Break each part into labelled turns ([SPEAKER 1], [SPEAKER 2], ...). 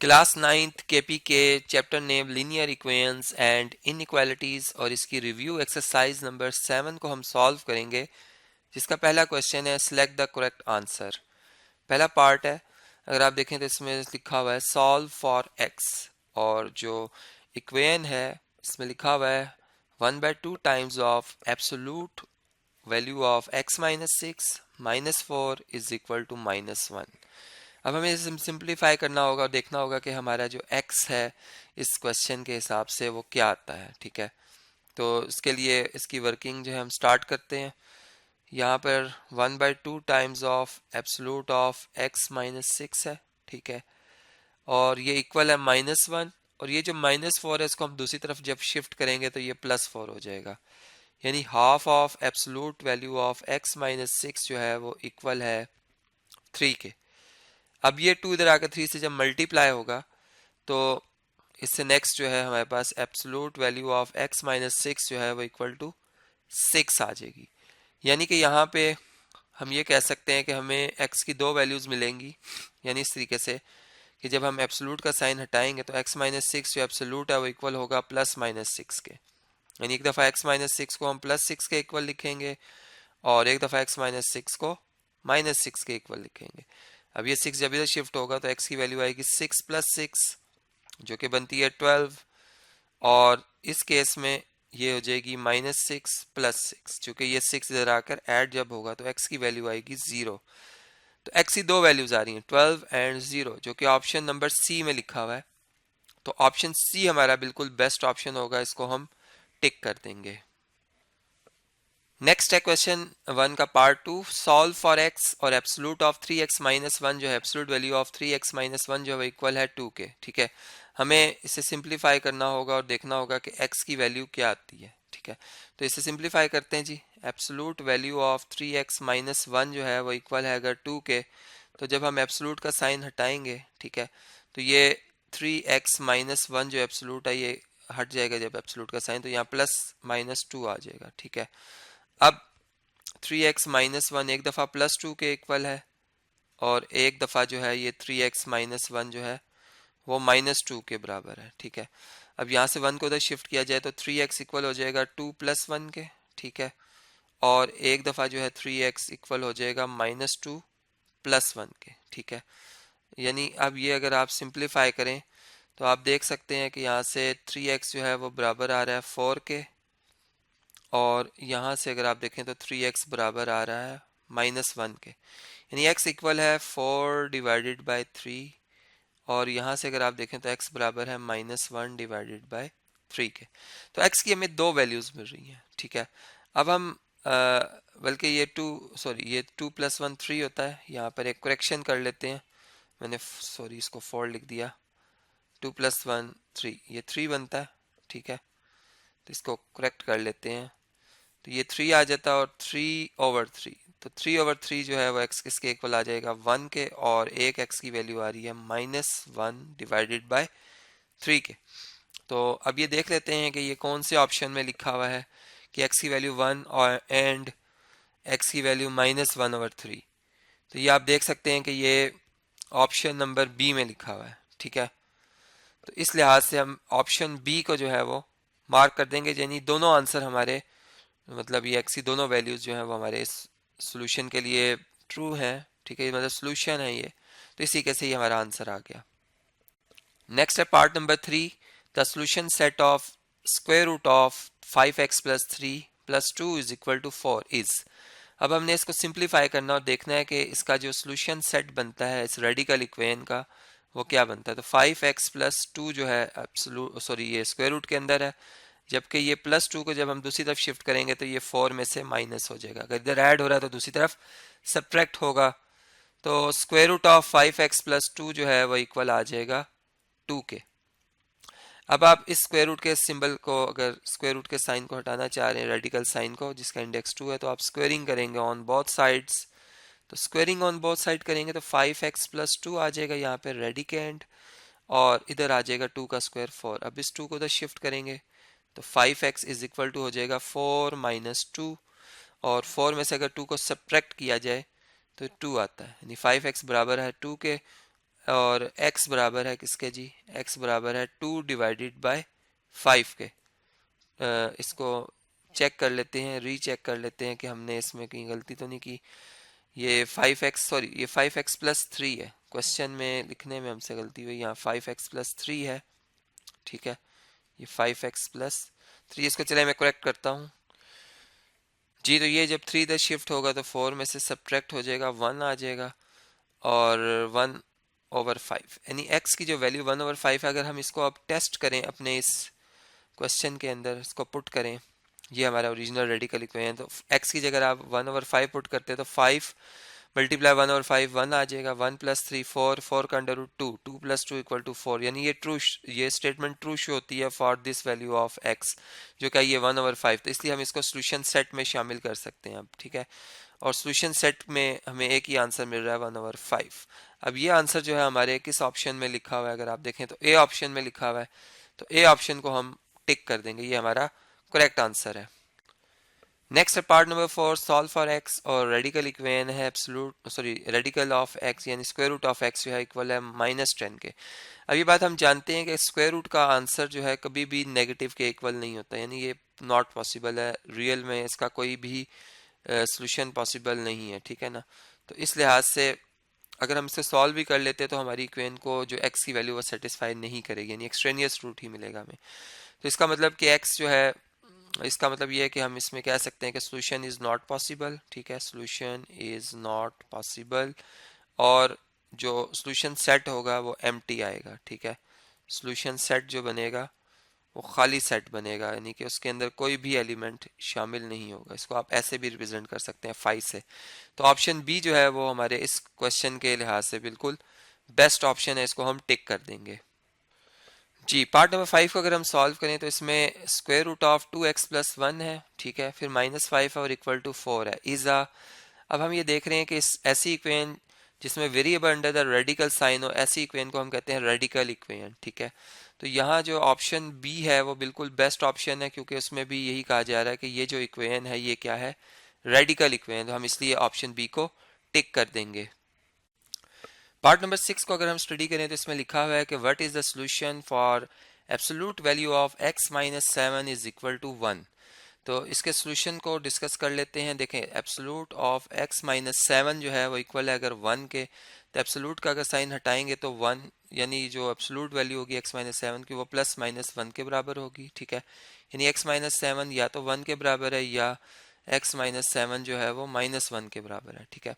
[SPEAKER 1] Class 9th KP के chapter name linear equations and inequalities और इसकी रिव्यू एक्सरसाइज नंबर 7 को हम सॉल्व करेंगे, जिसका पहला क्वेश्चन है सिलेक्ट द करेक्ट आंसर। पहला पार्ट है, अगर आप देखें तो इसमें लिखा हुआ है सॉल्व फॉर एक्स, और जो इक्वेशन है इसमें लिखा हुआ है 1/2 times of absolute value of x minus 6 minus 4 is equal to -1। अब हमें इसे सिंप्लीफाई करना होगा और देखना होगा कि हमारा जो x है इस क्वेश्चन के हिसाब से वो क्या आता है। ठीक है, तो इसके लिए इसकी वर्किंग जो है हम स्टार्ट करते हैं। यहाँ पर 1/2 times of absolute of x minus 6 है। ठीक है, और ये इक्वल है -1, और ये जो -4 है इसको हम दूसरी तरफ जब शिफ्ट करेंगे तो ये +4 हो जाएगा, यानी half of absolute value of x minus 6 जो है वो इक्वल है 3 के। अब ये 2 इधर आकर 3 से जब मल्टीप्लाई होगा तो इससे नेक्स्ट जो है हमारे पास absolute value of x minus 6 जो है वो इक्वल टू 6 आ जाएगी। यानी कि यहाँ पे हम ये कह सकते हैं कि हमें x की दो वैल्यूज मिलेंगी, यानी इस तरीके से कि जब हम एब्सोल्यूट का साइन हटाएंगे तो x माइनस 6 जो एब्सोल्यूट है वो इक्वल होगा +-6 के। यानी एक दफ़ा x माइनस 6 को हम +6 के इक्वल लिखेंगे और एक दफ़ा x माइनस 6 को -6 के इक्वल लिखेंगे। अब ये 6 जब इधर शिफ्ट होगा तो x की वैल्यू आएगी 6 + 6 जो कि बनती है 12, और इस केस में ये हो जाएगी -6 + 6, चूँकि ये 6 इधर आकर ऐड जब होगा तो x की वैल्यू आएगी 0। तो x की दो वैल्यूज आ रही हैं 12 एंड 0, जो कि ऑप्शन नंबर सी में लिखा हुआ है। तो ऑप्शन सी हमारा बिल्कुल बेस्ट ऑप्शन होगा, इसको हम टिक कर देंगे। नेक्स्ट है क्वेश्चन 1 का पार्ट 2, सॉल्व फॉर x और एब्सोल्यूट ऑफ 3x माइनस 1 जो है absolute value of 3x minus 1 जो है इक्वल है 2 के। ठीक है, हमें इसे सिंप्लीफाई करना होगा और देखना होगा कि x की वैल्यू क्या आती है। ठीक है, तो इसे सिंप्लीफाई करते हैं जी। Absolute value of 3x minus 1 जो है वो इक्वल है अगर 2 के, तो जब हम एब्सोल्यूट का साइन हटाएंगे, ठीक है, तो ये 3x माइनस 1 जो एब्सोल्यूट है ये हट जाएगा जब एब्सोल्यूट का साइन, तो यहाँ +-2 आ जाएगा। ठीक है, अब 3x माइनस 1 एक दफ़ा +2 के इक्वल है, और एक दफ़ा जो है ये 3x माइनस 1 जो है वो -2 के बराबर है। ठीक है, अब यहाँ से 1 को उधर शिफ्ट किया जाए तो 3x इक्वल हो जाएगा 2 + 1 के। ठीक है, और एक दफ़ा जो है 3x इक्वल हो जाएगा -2 + 1 के। ठीक है, यानी अब ये अगर आप सिंप्लीफाई करें तो आप देख सकते हैं कि यहाँ से 3x जो है वो बराबर आ रहा है 4 के, और यहाँ से अगर आप देखें तो 3x बराबर आ रहा है -1 के, यानी x इक्वल है 4/3, और यहाँ से अगर आप देखें तो x बराबर है -1/3 के। तो x की हमें दो वैल्यूज मिल रही हैं। ठीक है, अब हम बल्कि ये 2 + 1 3 होता है, यहाँ पर एक करेक्शन कर लेते हैं। मैंने इसको 4 लिख दिया। 2 + 1 3, ये 3 बनता है। ठीक है, तो इसको करेक्ट कर लेते हैं, तो ये 3 आ जाता है, और 3/3, तो 3/3 जो है वो x किसके इक्वल आ जाएगा 1 के, और एक x की वैल्यू आ रही है -1/3 के। तो अब ये देख लेते हैं कि ये कौन से ऑप्शन में लिखा हुआ है कि x की वैल्यू 1 और एंड x की वैल्यू -1/3। तो ये आप देख सकते हैं कि ये ऑप्शन नंबर बी में लिखा हुआ है। ठीक है, तो इस लिहाज से हम ऑप्शन बी को जो है वो मार्क कर देंगे, यानी दोनों आंसर हमारे, मतलब ये x की दोनों वैल्यूज जो हैं वो हमारे इस सोल्यूशन के लिए ट्रू है। ठीक है, मतलब सोल्यूशन है ये, तो इसी के से ही हमारा आंसर आ गया। नेक्स्ट है part number 3, the solution set of square root of 5x + 3 + 2 is equal to 4 is. अब हमने इसको सिंप्लीफाई करना और देखना है कि इसका जो सोल्यूशन सेट बनता है इस रेडिकल इक्वेशन का वो क्या बनता है। तो 5x + 2 जो है ये स्क्वायर रूट के अंदर है, जबकि ये +2 को जब हम दूसरी तरफ शिफ्ट करेंगे तो ये 4 में से माइनस हो जाएगा। अगर इधर ऐड हो रहा है तो दूसरी तरफ सब्ट्रैक्ट होगा, तो स्क्वायर रूट ऑफ 5x + 2 जो है वो इक्वल आ जाएगा 2 के। अब आप इस स्क्वायर रूट के सिंबल को, अगर स्क्वायर रूट के साइन को हटाना चाह रहे हैं, रेडिकल साइन को जिसका इंडेक्स 2 है, तो आप स्क्वेयरिंग करेंगे ऑन बोथ साइड्स। तो स्क्वेयरिंग ऑन बोथ साइड करेंगे तो 5x + 2 आ जाएगा यहाँ पे रेडिकेंड, और इधर आ जाएगा 2 का स्क्वायर 4। अब इस 2 को इधर शिफ्ट करेंगे तो 5x इज इक्वल टू हो जाएगा 4 - 2, और 4 में से अगर 2 को सब्ट्रैक्ट किया जाए तो 2 आता है, यानी 5x बराबर है 2 के। और x बराबर है किसके जी, x बराबर है 2 डिवाइडेड बाय 5 के। इसको चेक कर लेते हैं, रीचेक कर लेते हैं कि हमने इसमें कहीं गलती तो नहीं की। ये 5x, सॉरी ये 5x प्लस 3 है, क्वेश्चन में लिखने में हमसे गलती हुई, यहाँ 5x प्लस 3 है, ठीक है। ये 5x प्लस 3, इसको चले मैं करेक्ट करता हूँ जी। तो ये जब 3 इधर शिफ्ट होगा तो 4 में से सब्ट्रैक्ट हो जाएगा, 1 आ जाएगा और 1/5, यानी x की जो वैल्यू 1/5 है, अगर हम इसको अब टेस्ट करें अपने इस क्वेश्चन के अंदर, इसको पुट करें, ये हमारा ओरिजिनल रेडिकल इक्वेशन, तो x की जगह आप 1/5 पुट करते हैं तो 5 मल्टीप्लाई 1/5 1 आ जाएगा, 1 प्लस 3 4, 4 का under root 2, 2 plus 2 equal to 4, यानी ये स्टेटमेंट ट्रू शो होती है for this value of x, जो क्या ये 1/5, तो इसलिए हम इसको सोल्यूशन सेट में शामिल कर सकते हैं अब, ठीक है। और सोल्यूशन सेट में हमें एक ही आंसर मिल रहा है 1/5। अब ये आंसर जो है हमारे किस ऑप्शन में लिखा हुआ है, अगर आप देखें तो ए ऑप्शन में लिखा हुआ है, तो ए ऑप्शन को हम टिक कर देंगे, ये हमारा करेक्ट आंसर है। Next part number 4, solve for x, और रेडिकल इक्वेशन है absolute, sorry radical of x यानी स्क्वायर रूट ऑफ एक्स जो है इक्वल है -10 के। अब ये बात हम जानते हैं कि स्क्वायर रूट का आंसर जो है कभी भी नेगेटिव के इक्वल नहीं होता, यानी ये नॉट पॉसिबल है, रियल में इसका कोई भी सोल्यूशन पॉसिबल नहीं है, ठीक है ना। तो इस लिहाज से अगर हम इसे सॉल्व भी कर लेते हैं तो हमारी इक्वेशन को जो एक्स की वैल्यू वो सेटिस्फाई नहीं करेगी, यानी एक्सट्रेनियस रूट ही मिलेगा हमें। तो इसका मतलब कि एक्स जो है, इसका मतलब ये है कि हम इसमें कह सकते हैं कि सोल्यूशन इज नॉट पॉसिबल, ठीक है, सोल्यूशन इज नॉट पॉसिबल, और जो सोल्यूशन सेट होगा वो एम्प्टी आएगा, ठीक है। सोल्यूशन सेट जो बनेगा वो खाली सेट बनेगा, यानी कि उसके अंदर कोई भी एलिमेंट शामिल नहीं होगा। इसको आप ऐसे भी रिप्रेजेंट कर सकते हैं 5 से। तो ऑप्शन बी जो है वो हमारे इस क्वेश्चन के लिहाज से बिल्कुल बेस्ट ऑप्शन है, इसको हम टिक कर देंगे जी। पार्ट नंबर 5 को अगर हम सॉल्व करें तो इसमें square root of 2x plus 1 है, ठीक है, फिर -5 और इक्वल टू 4 है, इज अ। अब हम ये देख रहे हैं कि इस ऐसी इक्वेशन जिसमें variable under the radical sign हो, ऐसी इक्वेशन को हम कहते हैं रेडिकल इक्वेशन, ठीक है। तो यहाँ जो ऑप्शन बी है वो बिल्कुल बेस्ट ऑप्शन है, क्योंकि उसमें भी यही कहा जा रहा है कि ये जो इक्वेशन है ये क्या है, रेडिकल इक्वेशन, तो हम इसलिए ऑप्शन बी को टिक कर देंगे। पार्ट नंबर 6 को अगर हम स्टडी करें तो इसमें लिखा हुआ है कि what is the solution for absolute value of x minus 7 is equal to 1। तो इसके सॉल्यूशन को डिस्कस कर लेते हैं। देखें, एब्सोल्यूट ऑफ x माइनस 7 जो है वो इक्वल है अगर 1 के, तो एब्सोल्यूट का अगर साइन हटाएंगे तो 1, यानी जो एब्सोल्यूट वैल्यू होगी x माइनस 7 की वो प्लस माइनस 1 के बराबर होगी, ठीक है। यानी x माइनस 7 या तो 1 के बराबर है या x माइनस 7 जो है वो -1 के बराबर है, ठीक है।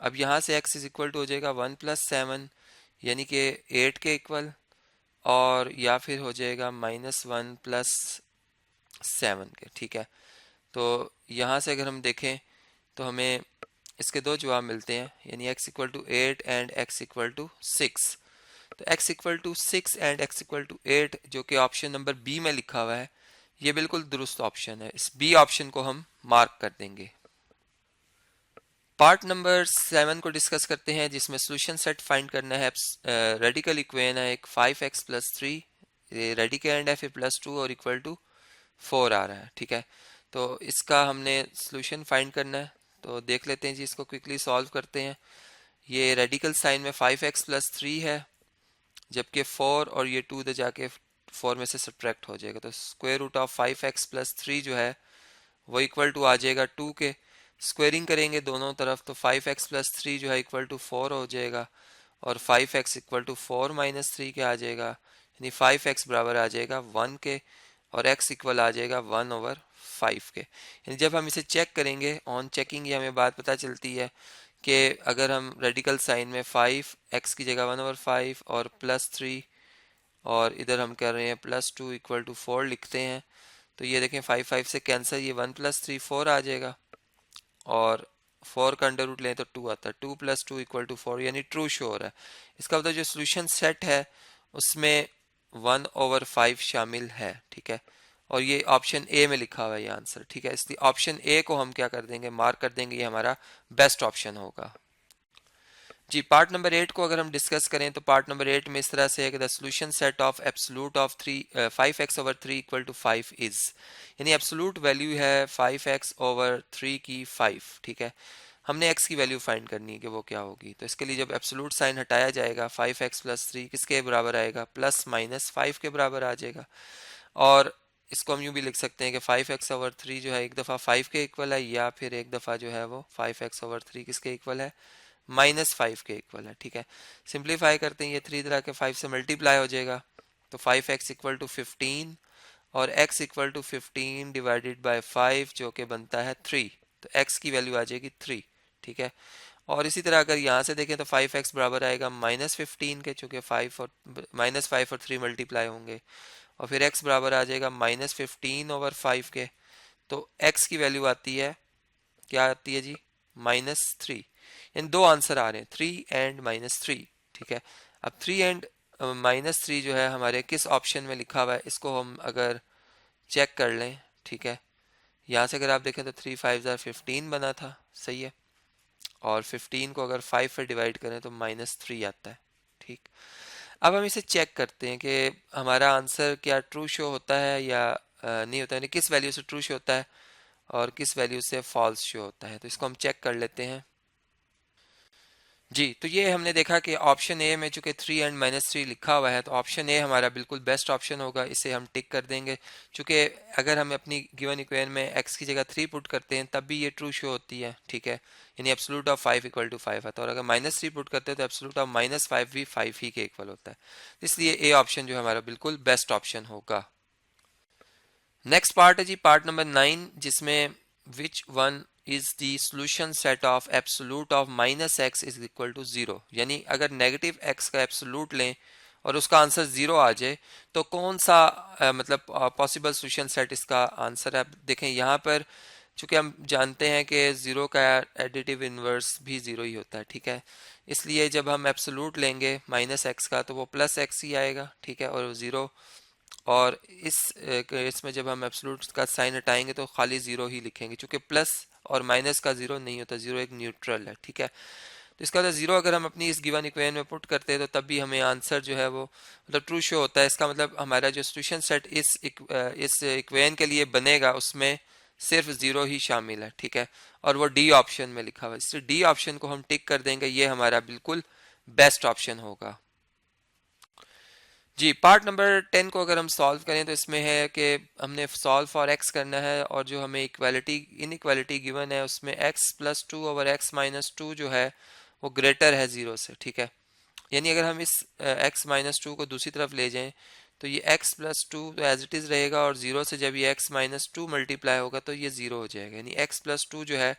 [SPEAKER 1] अब यहाँ से x इज इक्वल टू हो जाएगा 1 प्लस 7, यानी कि 8 के इक्वल, और या फिर हो जाएगा -1 प्लस 7 के, ठीक है। तो यहाँ से अगर हम देखें तो हमें इसके दो जवाब मिलते हैं, यानी x equal to 8 and x equal to 6। तो x equal to 6 and x equal to 8 जो कि ऑप्शन नंबर बी में लिखा हुआ है, ये बिल्कुल दुरुस्त ऑप्शन है, इस बी ऑप्शन को हम मार्क कर देंगे। पार्ट नंबर 7 को डिस्कस करते हैं, जिसमें सोल्यूशन सेट फाइंड करना है। रेडिकल इक्वेशन है एक 5x प्लस 3, रेडिकल है, फिर +2 और इक्वल टू 4 आ रहा है, ठीक है। तो इसका हमने सोल्यूशन फाइंड करना है, तो देख लेते हैं जी, इसको क्विकली सॉल्व करते हैं। ये रेडिकल साइन में 5x प्लस 3 है, जबकि 4 और ये 2 इधर जाके 4 में से सब्ट्रैक्ट हो जाएगा, तो square root of 5x plus 3 जो है वो इक्वल टू आ जाएगा 2 के। स्क्वेयरिंग करेंगे दोनों तरफ तो 5x प्लस 3 जो है इक्वल टू 4 हो जाएगा, और 5x इक्वल टू 4 माइनस 3 के आ जाएगा, यानी 5x बराबर आ जाएगा 1 के, और x इक्वल आ जाएगा 1/5 के। यानी जब हम इसे चेक करेंगे, ऑन चेकिंग ये हमें बात पता चलती है कि अगर हम रेडिकल साइन में 5x की जगह 1/5 और +3, और इधर हम कर रहे हैं +2 इक्वल टू 4 लिखते हैं, तो ये देखें 5 से कैंसिल, ये 1 + 3 4 आ जाएगा, और 4 का अंडर रूट लें तो 2 आता है, 2 + 2 इक्वल टू 4, यानी ट्रू शो हो रहा है। इसका मतलब जो सोल्यूशन सेट है उसमें 1/5 शामिल है, ठीक है। और ये ऑप्शन ए में लिखा हुआ है ये आंसर, ठीक है, इसलिए ऑप्शन ए को हम क्या कर देंगे, मार्क कर देंगे, ये हमारा बेस्ट ऑप्शन होगा जी। पार्ट नंबर 8 को अगर हम डिस्कस करें तो पार्ट नंबर 8 में इस तरह से है कि the solution set of absolute of 5x/3 equal to 5 is, यानी एब्सोल्यूट वैल्यू है 5x/3 की 5, ठीक है। हमने x की वैल्यू फाइंड करनी है कि वो क्या होगी। तो इसके लिए जब एब्सोल्यूट साइन हटाया जाएगा 5x प्लस 3 किसके बराबर आएगा, प्लस माइनस 5 के बराबर आ जाएगा। और इसको हम यूँ भी लिख सकते हैं कि 5x ओवर 3 जो है एक दफ़ा 5 के इक्वल है, या फिर एक दफ़ा जो है वो 5x ओवर 3 किसके इक्वल है, माइनस 5 के इक्वल है। ठीक है, सिंप्लीफाई करते हैं, ये 3 तरह के 5 से मल्टीप्लाई हो जाएगा, तो 5x इक्वल टू 15 और x equal to 15 divided by 5 जो कि बनता है 3, तो x की वैल्यू आ जाएगी 3। ठीक है, और इसी तरह अगर यहाँ से देखें तो 5x बराबर आएगा -15 के, चूँकि 5 और -5 और 3 मल्टीप्लाई होंगे, और फिर x बराबर आ जाएगा -15 ओवर 5 के। तो x की वैल्यू आती है, क्या आती है जी, -3। इन दो आंसर आ रहे हैं, 3 एंड -3। ठीक है, अब 3 एंड -3 जो है हमारे किस ऑप्शन में लिखा हुआ है, इसको हम अगर चेक कर लें। ठीक है, यहाँ से अगर आप देखें तो 3 5 ज़ार 15 बना था, सही है, और 15 को अगर 5 से डिवाइड करें तो -3 आता है। ठीक, अब हम इसे चेक करते हैं कि हमारा आंसर क्या ट्रू शो होता है या नहीं होता है, किस वैल्यू से ट्रू शो होता है और किस वैल्यू से फॉल्स शो होता है। तो इसको हम चेक कर लेते हैं। जी, तो ये हमने देखा कि ऑप्शन ए में चूंकि 3 एंड -3 लिखा हुआ है, तो ऑप्शन ए हमारा बिल्कुल बेस्ट ऑप्शन होगा, इसे हम टिक कर देंगे। चूंकि अगर हम अपनी गिवन इक्वेशन में x की जगह 3 पुट करते हैं तब भी ये ट्रू शो होती है। ठीक है, यानी एब्सोल्यूट ऑफ 5 इक्वल टू 5 आता है, और अगर -3 पुट करते हैं तो एब्सोल्यूट ऑफ -5 भी 5 ही के इक्वल होता है। इसलिए ए ऑप्शन जो है हमारा बिल्कुल बेस्ट ऑप्शन होगा। नेक्स्ट पार्ट है जी पार्ट नंबर 9, जिसमें which one is the solution set of absolute of -x is equal to 0। यानी अगर नेगेटिव x का एब्सोल्यूट लें और उसका आंसर 0 आ जाए तो कौन सा मतलब पॉसिबल सॉल्यूशन सेट इसका आंसर है। देखें यहाँ पर चूंकि हम जानते हैं कि 0 का एडिटिव इन्वर्स भी 0 ही होता है। ठीक है, इसलिए जब हम एब्सोल्यूट लेंगे -x का तो वो +x ही आएगा। ठीक है, और 0, और इस केस में जब हम एब्सोल्यूट का साइन हटाएंगे तो खाली 0 ही लिखेंगे, क्योंकि प्लस और माइनस का 0 नहीं होता, 0 एक न्यूट्रल है। ठीक है, तो इसका मतलब 0 अगर हम अपनी इस गिवन इक्वेशन में पुट करते हैं तो तब भी हमें आंसर जो है वो मतलब ट्रू शो होता है। इसका मतलब हमारा जो सॉल्यूशन सेट इस इक्वेशन के लिए बनेगा उसमें सिर्फ 0 ही शामिल है। ठीक है, और वो डी ऑप्शन में लिखा हुआ है, इससे डी ऑप्शन को हम टिक कर देंगे, ये हमारा बिल्कुल बेस्ट ऑप्शन होगा। जी, पार्ट नंबर 10 को अगर हम सॉल्व करें तो इसमें है कि हमने सॉल्व फॉर x करना है, और जो हमें इक्वालिटी इनइक्वालिटी गिवन है उसमें x plus 2 over x minus 2 जो है वो ग्रेटर है 0 से। ठीक है, यानी अगर हम इस x माइनस 2 को दूसरी तरफ ले जाएं तो ये x प्लस 2 तो एज इट इज़ रहेगा, और 0 से जब ये x माइनस 2 मल्टीप्लाई होगा तो ये 0 हो जाएगा, यानी x प्लस 2 जो है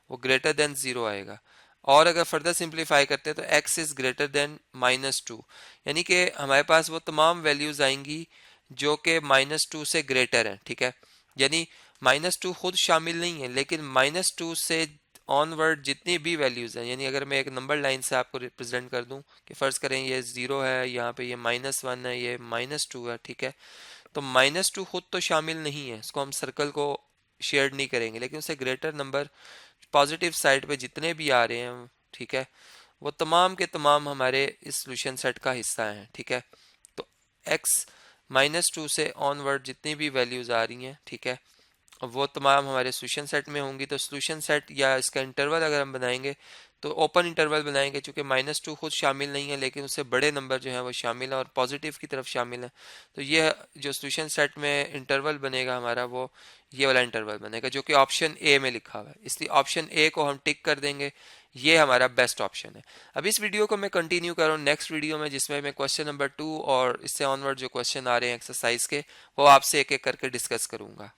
[SPEAKER 1] वो ग्रेटर देन 0 आएगा। और अगर फर्दर सिंप्लीफाई करते हैं तो x इज ग्रेटर देन -2, यानी कि हमारे पास वो तमाम वैल्यूज आएंगी जो कि -2 से ग्रेटर हैं। ठीक है, यानी -2 खुद शामिल नहीं है, लेकिन -2 से ऑनवर्ड जितनी भी वैल्यूज हैं, यानी अगर मैं एक नंबर लाइन से आपको रिप्रेजेंट कर दूं कि फर्ज करें ये 0 है, यहाँ पे ये -1 है, ये -2 है। ठीक है, तो -2 खुद तो शामिल नहीं है, इसको हम सर्कल को शेयर नहीं करेंगे, लेकिन उससे ग्रेटर नंबर पॉजिटिव साइड पे जितने भी आ रहे हैं, ठीक है, वो तमाम के तमाम हमारे इस सॉल्यूशन सेट का हिस्सा हैं। ठीक है, तो x -2 से ऑनवर्ड जितनी भी वैल्यूज आ रही हैं, ठीक है, वो तमाम हमारे सॉल्यूशन सेट में होंगी। तो सॉल्यूशन सेट या इसका इंटरवल अगर हम बनाएंगे तो ओपन इंटरवल बनाएंगे, चूंकि -2 खुद शामिल नहीं है लेकिन उससे बड़े नंबर जो है वो शामिल है और पॉजिटिव की तरफ शामिल है। तो ये जो सॉल्यूशन सेट में इंटरवल बनेगा हमारा, वो ये वाला इंटरवल बनेगा जो कि ऑप्शन ए में लिखा हुआ है, इसलिए ऑप्शन ए को हम टिक कर देंगे, ये हमारा बेस्ट ऑप्शन है। अब इस वीडियो को मैं कंटिन्यू कर रहा हूँ नेक्स्ट वीडियो में, जिसमें मैं क्वेश्चन नंबर 2 और इससे ऑनवर्ड जो क्वेश्चन आ रहे हैं एक्सरसाइज के, वो आपसे एक एक करके डिस्कस करूंगा।